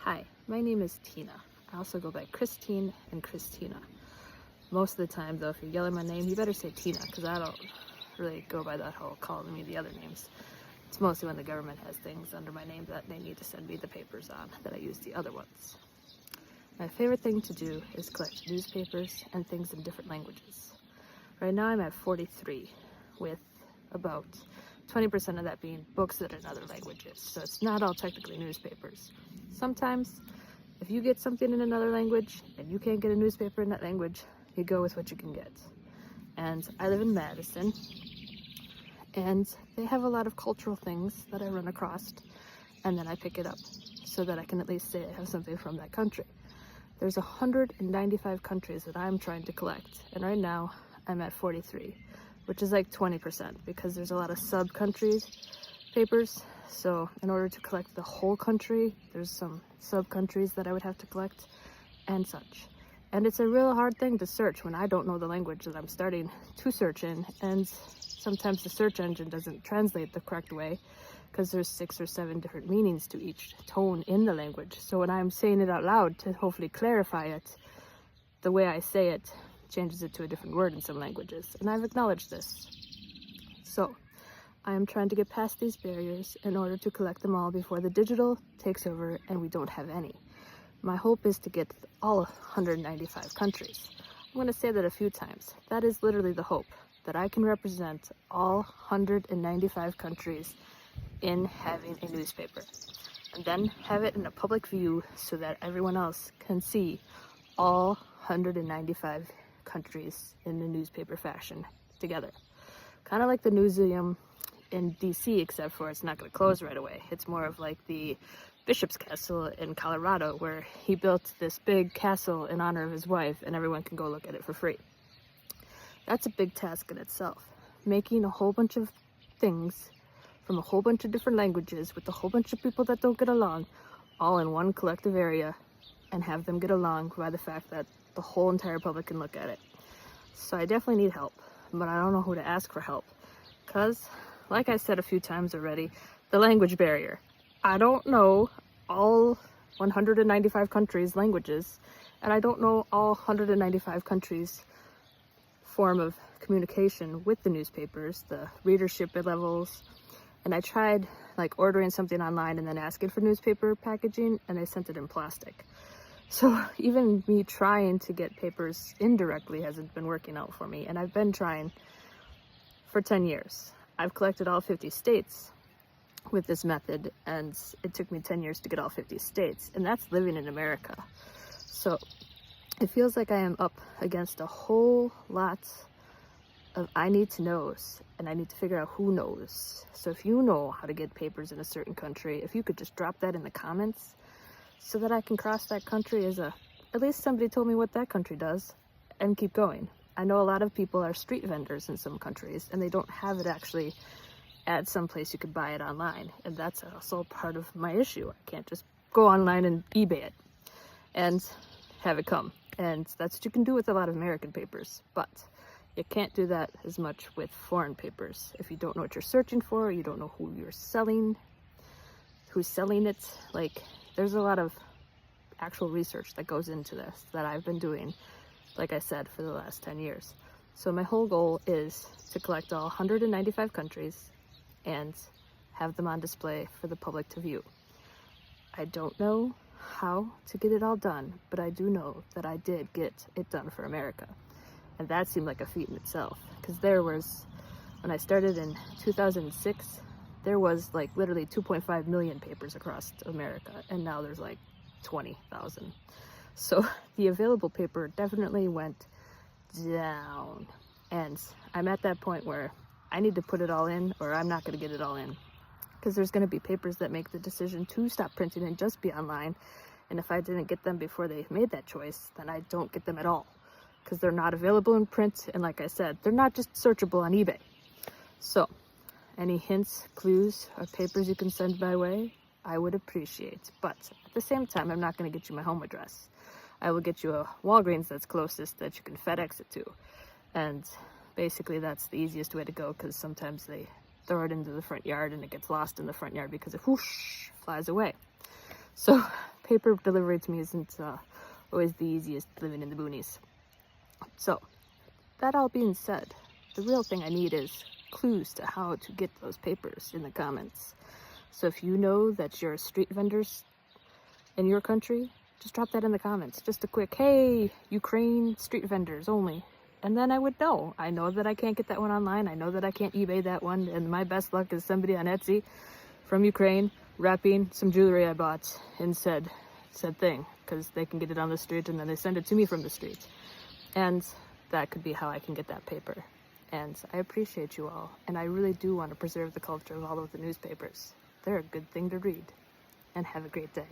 Hi, my name is Tina. I also go by Christine and Christina. Most of the time, though, if you're yelling my name, you better say Tina, because I don't really go by that whole calling me the other names. It's mostly when the government has things under my name that they need to send me the papers on that I use the other ones. My favorite thing to do is collect newspapers and things in different languages. Right now I'm at 43, with about 20% of that being books that are in other languages, so it's not all technically newspapers. Sometimes, if you get something in another language and you can't get a newspaper in that language, you go with what you can get. And I live in Madison, and they have a lot of cultural things that I run across, and then I pick it up so that I can at least say I have something from that country. There's 195 countries that I'm trying to collect, and right now I'm at 43, which is like 20% because there's a lot of sub-countries papers. So in order to collect the whole country, there's some sub-countries that I would have to collect and such. And it's a real hard thing to search when I don't know the language that I'm starting to search in, and sometimes the search engine doesn't translate the correct way because there's 6 or 7 different meanings to each tone in the language. So when I'm saying it out loud to hopefully clarify it, the way I say it changes it to a different word in some languages, and I've acknowledged this. So I am trying to get past these barriers in order to collect them all before the digital takes over and we don't have any. My hope is to get all 195 countries. I'm going to say that a few times. That is literally the hope, that I can represent all 195 countries in having a newspaper, and then have it in a public view so that everyone else can see all 195 countries in the newspaper fashion together. Kind of like the museum in DC, except for it's not going to close right away. It's more of like the Bishop's Castle in Colorado, where he built this big castle in honor of his wife, and everyone can go look at it for free. That's a big task in itself. Making a whole bunch of things from a whole bunch of different languages with a whole bunch of people that don't get along, all in one collective area, and have them get along by the fact that the whole entire public can look at it. So I definitely need help, but I don't know who to ask for help, because like I said a few times already, the language barrier. I don't know all 195 countries' languages, and I don't know all 195 countries' form of communication with the newspapers, the readership levels. And I tried like ordering something online and then asking for newspaper packaging, and they sent it in plastic. So even me trying to get papers indirectly hasn't been working out for me, and I've been trying for 10 years. I've collected all 50 states with this method, and it took me 10 years to get all 50 states, and that's living in America. So it feels like I am up against a whole lot of I need to knows, and I need to figure out who knows. So if you know how to get papers in a certain country, if you could just drop that in the comments so that I can cross that country as at least somebody told me what that country does, and keep going. I know a lot of people are street vendors in some countries, and they don't have it actually at some place you could buy it online, and that's also part of my issue. I can't just go online and eBay it and have it come, and that's what you can do with a lot of American papers, but you can't do that as much with foreign papers. If you don't know what you're searching for, you don't know who you're selling, who's selling it. Like, there's a lot of actual research that goes into this that I've been doing, like I said, for the last 10 years. So my whole goal is to collect all 195 countries and have them on display for the public to view. I don't know how to get it all done, but I do know that I did get it done for America. And that seemed like a feat in itself, because when I started in 2006, there was like literally 2.5 million papers across America, and now there's like 20,000. So the available paper definitely went down, and I'm at that point where I need to put it all in, or I'm not going to get it all in, because there's going to be papers that make the decision to stop printing and just be online, and if I didn't get them before they made that choice, then I don't get them at all, because they're not available in print, and like I said, they're not just searchable on eBay. So any hints, clues, or papers you can send my way, I would appreciate. But at the same time, I'm not going to get you my home address. I will get you a Walgreens that's closest that you can FedEx it to. And basically that's the easiest way to go, because sometimes they throw it into the front yard and it gets lost in the front yard because it whoosh flies away. So paper delivery to me isn't always the easiest living in the boonies. So, that all being said, the real thing I need is clues to how to get those papers in the comments. So if you know that you're street vendors in your country, just drop that in the comments. Just a quick, hey, Ukraine street vendors only. And then I would know. I know that I can't get that one online. I know that I can't eBay that one. And my best luck is somebody on Etsy from Ukraine wrapping some jewelry I bought in said thing. Because they can get it on the street and then they send it to me from the street. And that could be how I can get that paper. And I appreciate you all. And I really do want to preserve the culture of all of the newspapers. They're a good thing to read. And have a great day.